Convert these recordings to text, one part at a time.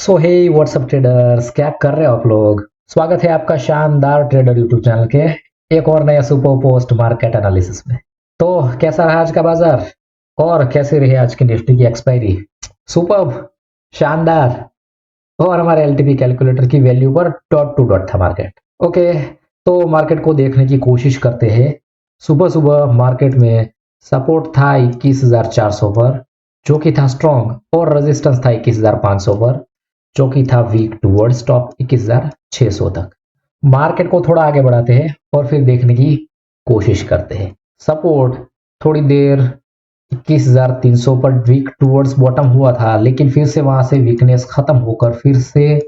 सो हे WhatsApp traders, क्या कर रहे हो आप लोग। स्वागत है आपका शानदार ट्रेडर यूट्यूब चैनल के एक और नया सुपर पोस्ट मार्केट एनालिसिस में। तो कैसा रहा आज का बाजार और कैसे रही आज की निफ्टी की एक्सपायरी। सुपर शानदार। और हमारे एलटीपी कैलकुलेटर की वैल्यू पर डॉट टू डॉट था मार्केट। ओके, तो मार्केट को देखने की कोशिश करते हैं। सुबह सुबह मार्केट में सपोर्ट था 21,400 पर, जो कि था स्ट्रॉन्ग, और रेजिस्टेंस था 21,500 पर, जो कि था वीक टूवर्ड्स टॉप 21,600 तक। मार्केट को थोड़ा आगे बढ़ाते हैं और फिर देखने की कोशिश करते हैं। सपोर्ट थोड़ी देर 21,300 पर वीक टूवर्ड्स बॉटम हुआ था, लेकिन फिर से वहां से वीकनेस खत्म होकर फिर से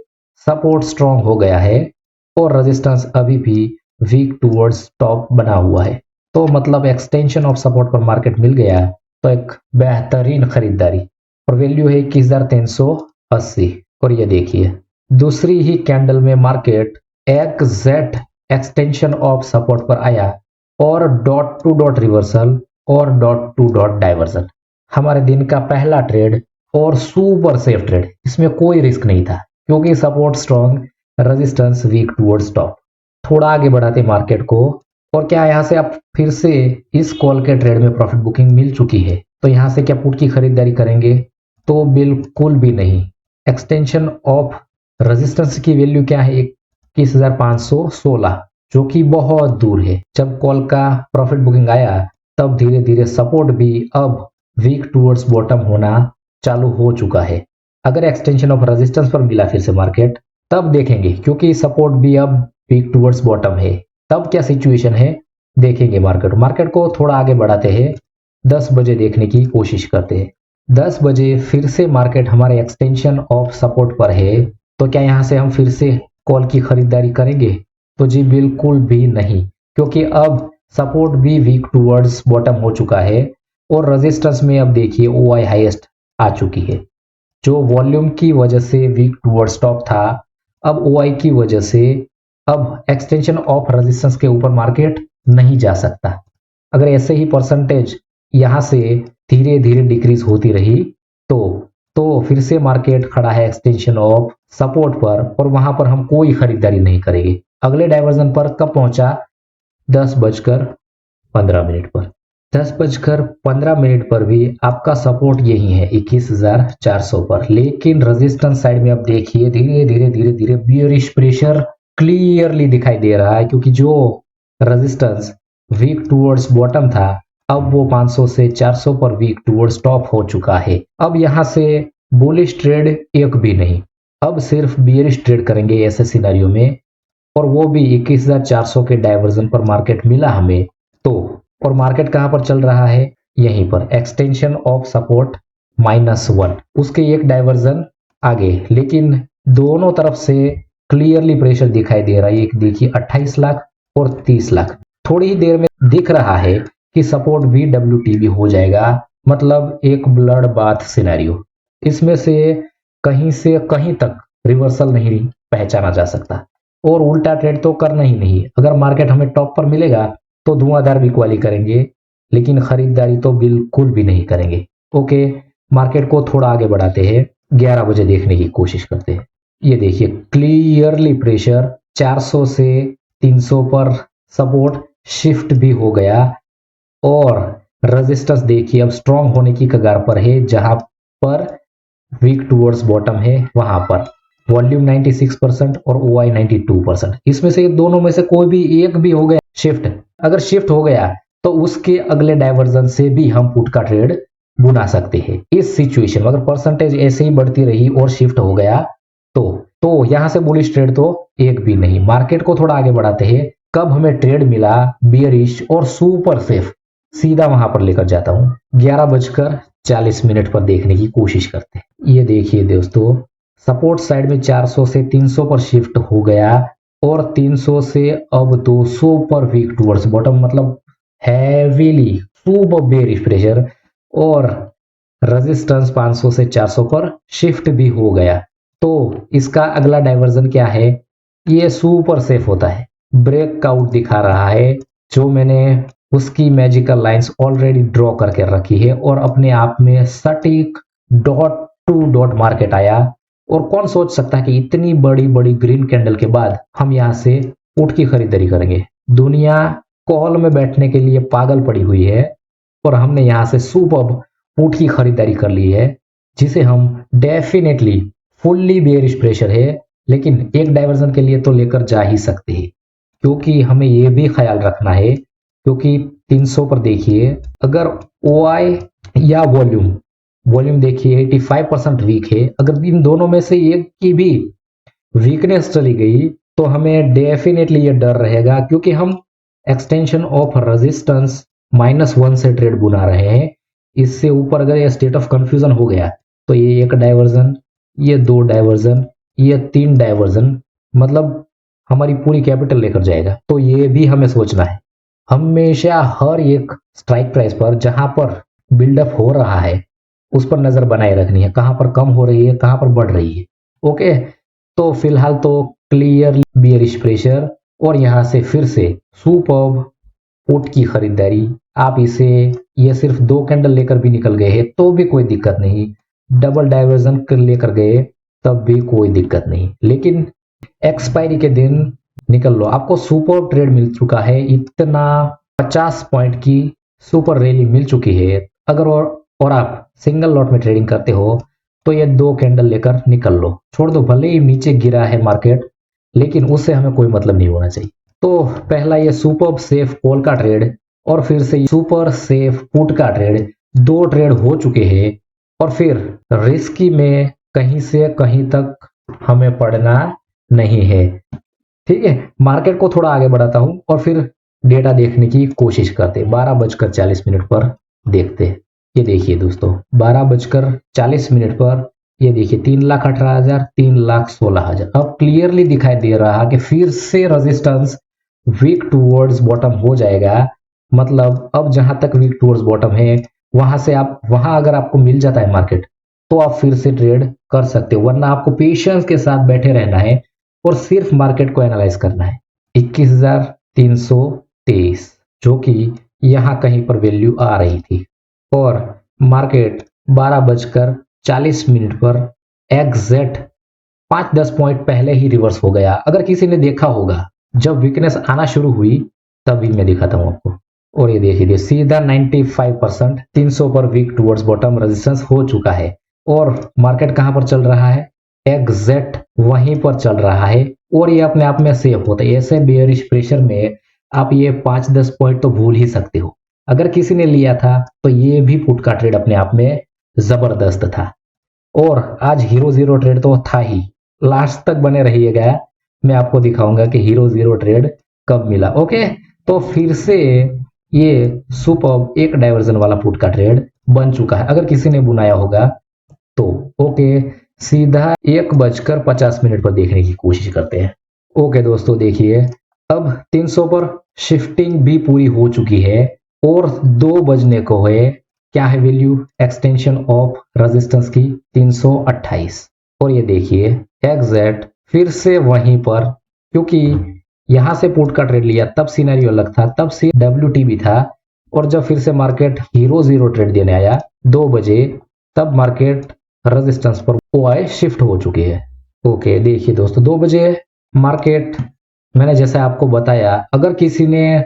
सपोर्ट स्ट्रॉन्ग हो गया है और रेजिस्टेंस अभी भी वीक टूवर्ड्स टॉप बना हुआ है। तो मतलब एक्सटेंशन ऑफ सपोर्ट पर मार्केट मिल गया, तो एक बेहतरीन खरीदारी। और वैल्यू है 21,380। और ये देखिए दूसरी ही कैंडल में market exact extension of support पर आया और डॉट टू डॉट रिवर्सल और डॉट टू डॉट डाइवर्जन। हमारे दिन का पहला ट्रेड और सुपर सेफ ट्रेड, इसमें कोई रिस्क नहीं था क्योंकि support strong, resistance week towards top. थोड़ा आगे बढ़ाते मार्केट को, और क्या यहाँ से आप फिर से इस कॉल के ट्रेड में प्रॉफिट बुकिंग मिल चुकी है, तो यहाँ से क्या पुट की खरीदारी करेंगे? तो बिल्कुल भी नहीं। एक्सटेंशन ऑफ रेजिस्टेंस की वैल्यू क्या है? 21,516, जो कि बहुत दूर है। जब कॉल का प्रॉफिट बुकिंग आया तब धीरे धीरे सपोर्ट भी अब वीक टूवर्ड्स बॉटम होना चालू हो चुका है। अगर एक्सटेंशन ऑफ रेजिस्टेंस पर मिला फिर से मार्केट, तब देखेंगे, क्योंकि सपोर्ट भी अब वीक टूवर्ड्स बॉटम है। तब क्या सिचुएशन है देखेंगे। मार्केट को थोड़ा आगे बढ़ाते हैं, 10 बजे देखने की कोशिश करते हैं। 10 बजे फिर से मार्केट हमारे एक्सटेंशन ऑफ सपोर्ट पर है, तो क्या यहां से हम फिर से कॉल की खरीदारी करेंगे? तो जी बिल्कुल भी नहीं, क्योंकि अब सपोर्ट भी वीक टूवर्ड्स बॉटम हो चुका है और रेजिस्टेंस में अब देखिए ओआई हाईएस्ट आ चुकी है। जो वॉल्यूम की वजह से वीक टूवर्ड्स टॉप था, अब ओआई की वजह से अब एक्सटेंशन ऑफ रेजिस्टेंस के ऊपर मार्केट नहीं जा सकता। अगर ऐसे ही परसेंटेज यहां से धीरे धीरे डिक्रीज होती रही तो फिर से मार्केट खड़ा है एक्सटेंशन ऑफ सपोर्ट पर, और वहां पर हम कोई खरीदारी नहीं करेंगे। अगले डाइवर्जन पर कब पहुंचा? 10:15 पर। 10:15 पर भी आपका सपोर्ट यही है 21,400 पर, लेकिन रेजिस्टेंस साइड में अब देखिए धीरे धीरे धीरे धीरे बियरिश प्रेशर क्लियरली दिखाई दे रहा है, क्योंकि जो रेजिस्टेंस वीक टूवर्ड्स बॉटम था, अब वो 500 से 400 पर वीक टूवर्ड्स टॉप हो चुका है। अब यहां से बुलिश ट्रेड एक भी नहीं, अब सिर्फ बियरिश ट्रेड करेंगे ऐसे सिनेरियो में, और वो भी 21,400 के डाइवर्जन पर मार्केट मिला हमें तो। और मार्केट कहां पर चल रहा है? यहीं पर, एक्सटेंशन ऑफ सपोर्ट -1, उसके एक डाइवर्जन आगे, लेकिन दोनों तरफ से क्लियरली प्रेशर दिखाई दे रहा है। एक देखिए 28 लाख और 30 लाख। थोड़ी ही देर में दिख रहा है कि सपोर्ट भी WTB हो जाएगा, मतलब एक ब्लड बाथ सिनेरियो। इसमें से कहीं तक रिवर्सल नहीं पहचाना जा सकता, और उल्टा ट्रेड तो करना ही नहीं। अगर मार्केट हमें टॉप पर मिलेगा तो धुआंधार बिकवाली करेंगे, लेकिन खरीदारी तो बिल्कुल भी नहीं करेंगे। ओके, मार्केट को थोड़ा आगे बढ़ाते हैं, 11 बजे देखने की कोशिश करते हैं। ये देखिए क्लियरली प्रेशर 400 से 300 पर सपोर्ट शिफ्ट भी हो गया, और रेजिस्टेंस देखिए अब स्ट्रॉन्ग होने की कगार पर है। जहां पर वीक टूवर्ड्स बॉटम है वहां पर वॉल्यूम 96% और ओआई 92%। इसमें से दोनों में से कोई भी एक भी हो गया शिफ्ट, अगर शिफ्ट हो गया तो उसके अगले डाइवर्जन से भी हम पुट का ट्रेड बुना सकते हैं। इस सिचुएशन में अगर परसेंटेज ऐसे ही बढ़ती रही और शिफ्ट हो गया तो यहां से बुलिश ट्रेड तो एक भी नहीं। मार्केट को थोड़ा आगे बढ़ाते हैं, कब हमें ट्रेड मिला बियरिश और सुपर सेफ, सीधा वहां पर लेकर जाता हूं। 11:40 पर देखने की कोशिश करते हैं। ये देखिए दोस्तों, सपोर्ट साइड में 400 से 300 पर शिफ्ट हो गया, और 300 से अब 200 पर वीक टूवर्ड्स बॉटम, मतलब हैवीली सुपर बेरिश प्रेशर, और रेजिस्टेंस 500 से 400 पर शिफ्ट भी हो गया। तो इसका अगला डाइवर्जन क्या है? ये सुपर सेफ होता है, ब्रेकआउट दिखा रहा है, जो मैंने उसकी मैजिकल लाइंस ऑलरेडी ड्रॉ करके रखी है, और अपने आप में सटीक डॉट टू डॉट मार्केट आया और कौन सोच सकता है कि इतनी बड़ी बड़ी ग्रीन कैंडल के बाद हम यहाँ से पुट की खरीदारी करेंगे। दुनिया कॉल में बैठने के लिए पागल पड़ी हुई है और हमने यहाँ से सुपर्ब पुट की खरीदारी कर ली है, जिसे हम डेफिनेटली फुल्ली बेयरिश प्रेशर है, लेकिन एक डाइवर्जन के लिए तो लेकर जा ही सकते हैं, क्योंकि हमें यह भी ख्याल रखना है, क्योंकि 300 पर देखिए अगर ओआई या वॉल्यूम वॉल्यूम देखिए 85% वीक है। अगर इन दोनों में से एक की भी वीकनेस चली गई तो हमें डेफिनेटली ये डर रहेगा, क्योंकि हम एक्सटेंशन ऑफ रेजिस्टेंस -1 से ट्रेड बुला रहे हैं। इससे ऊपर अगर ये स्टेट ऑफ कंफ्यूजन हो गया तो ये एक डाइवर्जन, ये 2 डाइवर्जन, ये 3 डाइवर्जन, मतलब हमारी पूरी कैपिटल लेकर जाएगा। तो ये भी हमें सोचना है। हमेशा हर एक स्ट्राइक प्राइस पर जहां पर बिल्डअप हो रहा है उस पर नजर बनाए रखनी है, कहां पर कम हो रही है, कहां पर बढ़ रही है। ओके, तो फिलहाल तो क्लियर बियरिश प्रेशर और यहां से फिर से सुपर्ब पुट की खरीदारी। आप इसे ये सिर्फ 2 कैंडल लेकर भी निकल गए हैं तो भी कोई दिक्कत नहीं, डबल डाइवर्जन लेकर गए तब भी कोई दिक्कत नहीं, लेकिन एक्सपायरी के दिन निकल लो। आपको सुपर ट्रेड मिल चुका है, इतना 50 पॉइंट की सुपर रैली मिल चुकी है। अगर और आप सिंगल लॉट में ट्रेडिंग करते हो तो ये 2 कैंडल लेकर निकल लो, छोड़ दो। भले ही नीचे गिरा है मार्केट, लेकिन उससे हमें कोई मतलब नहीं होना चाहिए। तो पहला ये सुपर सेफ कॉल का ट्रेड और फिर से सुपर सेफ पुट का ट्रेड, 2 ट्रेड हो चुके हैं। और फिर रिस्की में कहीं से कहीं तक हमें पड़ना नहीं है। ठीक है, मार्केट को थोड़ा आगे बढ़ाता हूं और फिर डेटा देखने की कोशिश करते। 12:40 पर देखते। ये देखिए दोस्तों, 12:40 पर ये देखिए 3,18,000, 3,16,000। अब क्लियरली दिखाई दे रहा कि फिर से रेजिस्टेंस वीक टूवर्ड्स बॉटम हो जाएगा। मतलब अब जहां तक वीक टूवर्ड्स बॉटम है वहां से आप वहां अगर आपको मिल जाता है मार्केट तो आप फिर से ट्रेड कर सकते हो, वरना आपको पेशेंस के साथ बैठे रहना है और सिर्फ मार्केट को एनालाइज करना है। 21,323 जो कि यहां कहीं पर वैल्यू आ रही थी और मार्केट 12:40 पर एग्जैक्ट 5-10 पॉइंट पहले ही रिवर्स हो गया। अगर किसी ने देखा होगा जब वीकनेस आना शुरू हुई तभी मैं दिखाता हूं आपको। और ये देखिए सीधा 95% 300 पर वीक टुवर्ड्स बॉटम रेजिस्टेंस हो चुका है और मार्केट कहां पर चल रहा है, एग्जैक्ट वहीं पर चल रहा है और ये अपने आप में सेफ होता है। ऐसे बेयरिश प्रेशर में आप ये 5-10 पॉइंट तो भूल ही सकते हो। अगर किसी ने लिया था तो ये भी पुट का ट्रेड अपने आप में जबरदस्त था। और आज हीरो जीरो ट्रेड तो था ही, लास्ट तक बने रहिएगा, मैं आपको दिखाऊंगा कि हीरो जीरो ट्रेड कब मिला। ओके, तो फिर से ये सुपर एक डाइवर्जन वाला पुट का ट्रेड बन चुका है, अगर किसी ने बुनाया होगा तो। ओके, सीधा 1:50 पर देखने की कोशिश करते हैं। ओके दोस्तों, देखिए अब 300 पर शिफ्टिंग भी पूरी हो चुकी है और 2 बजने को है। क्या है वैल्यू, एक्सटेंशन ऑफ रेजिस्टेंस की 328 और ये देखिए एग्जैक्ट फिर से वहीं पर, क्योंकि यहां से पुट का ट्रेड लिया तब सिनेरियो अलग था, तब से WT भी था। और जब फिर से मार्केट हीरो जीरो ट्रेड देने आया 2 बजे, तब मार्केट रेजिस्टेंस पर OI शिफ्ट हो चुकी है। ओके, देखिए दोस्तों 2 बजे मार्केट, मैंने जैसे आपको बताया, अगर किसी ने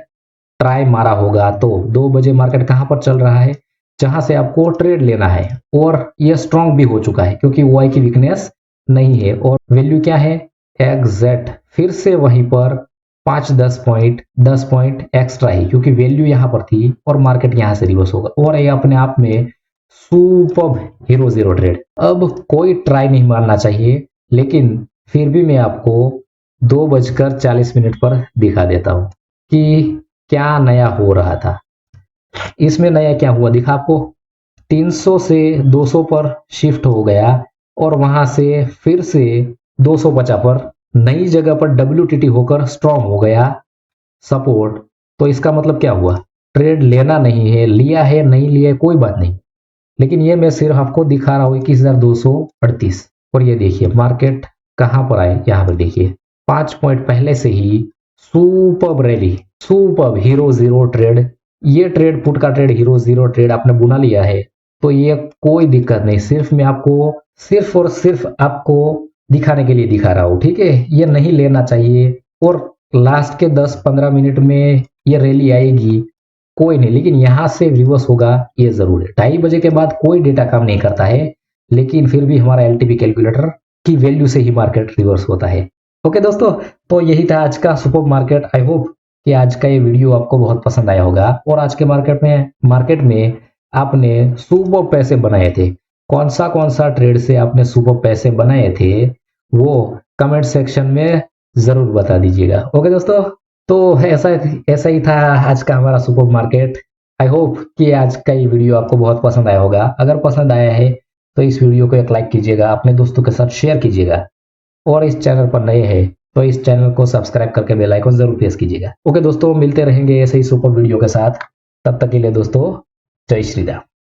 ट्राई मारा होगा तो 2 बजे मार्केट कहां पर चल रहा है, जहां से आपको ट्रेड लेना है। और यह स्ट्रांग भी हो चुका है क्योंकि OI की वीकनेस नहीं है। और वैल्यू क्या है, एग्जैक्ट फिर से वहीं पर 5-10 पॉइंट 10 पॉइंट एक्स्ट्रा है, क्योंकि वैल्यू यहां पर थी और मार्केट यहां से रिवर्स होगा। और ये अपने आप में सुपर हीरो जीरो ट्रेड। अब कोई ट्राई नहीं मारना चाहिए, लेकिन फिर भी मैं आपको 2:40 पर दिखा देता हूं कि क्या नया हो रहा था। इसमें नया क्या हुआ दिखा आपको, 300 से 200 पर शिफ्ट हो गया और वहां से फिर से 250 पर नई जगह पर WTT होकर स्ट्रांग हो गया सपोर्ट। तो इसका मतलब क्या हुआ, ट्रेड लेना नहीं है, लिया है नहीं लिया है कोई बात नहीं, लेकिन ये मैं सिर्फ आपको दिखा रहा हूं 21,238। और ये देखिए मार्केट कहां पर आए, यहां पर देखिए 5 पॉइंट पहले से ही super rally, super hero zero trade. ये ट्रेड पुट का ट्रेड हीरो जीरो ट्रेड आपने बुना लिया है तो ये कोई दिक्कत नहीं, सिर्फ मैं आपको सिर्फ और सिर्फ आपको दिखाने के लिए दिखा रहा हूं, ठीक है। ये नहीं लेना चाहिए। और लास्ट के 10-15 मिनट में ये रैली आएगी, कोई नहीं, लेकिन यहां से रिवर्स होगा ये जरूर है। 2:30 बजे के बाद कोई डेटा काम नहीं करता है, लेकिन फिर भी हमारा एलटीवी कैलकुलेटर की वैल्यू से ही मार्केट रिवर्स होता है। ओके दोस्तों, तो यही था आज का सुपर मार्केट। आई होप कि आज का ये वीडियो आपको बहुत पसंद आया होगा। और आज के मार्केट में आपने सुपर पैसे बनाए थे, कौन सा ट्रेड से आपने सुपर पैसे बनाए थे, वो कमेंट सेक्शन में जरूर बता दीजिएगा। ओके दोस्तों, तो ऐसा ही था आज का हमारा सुपर मार्केट। आई होप कि आज का ये वीडियो आपको बहुत पसंद आया होगा। अगर पसंद आया है तो इस वीडियो को एक लाइक कीजिएगा, अपने दोस्तों के साथ शेयर कीजिएगा, और इस चैनल पर नए हैं तो इस चैनल को सब्सक्राइब करके बेल आइकन जरूर प्रेस कीजिएगा। ओके दोस्तों, मिलते रहेंगे ऐसे ही सुपर वीडियो के साथ। तब तक के लिए दोस्तों, जय श्री राम।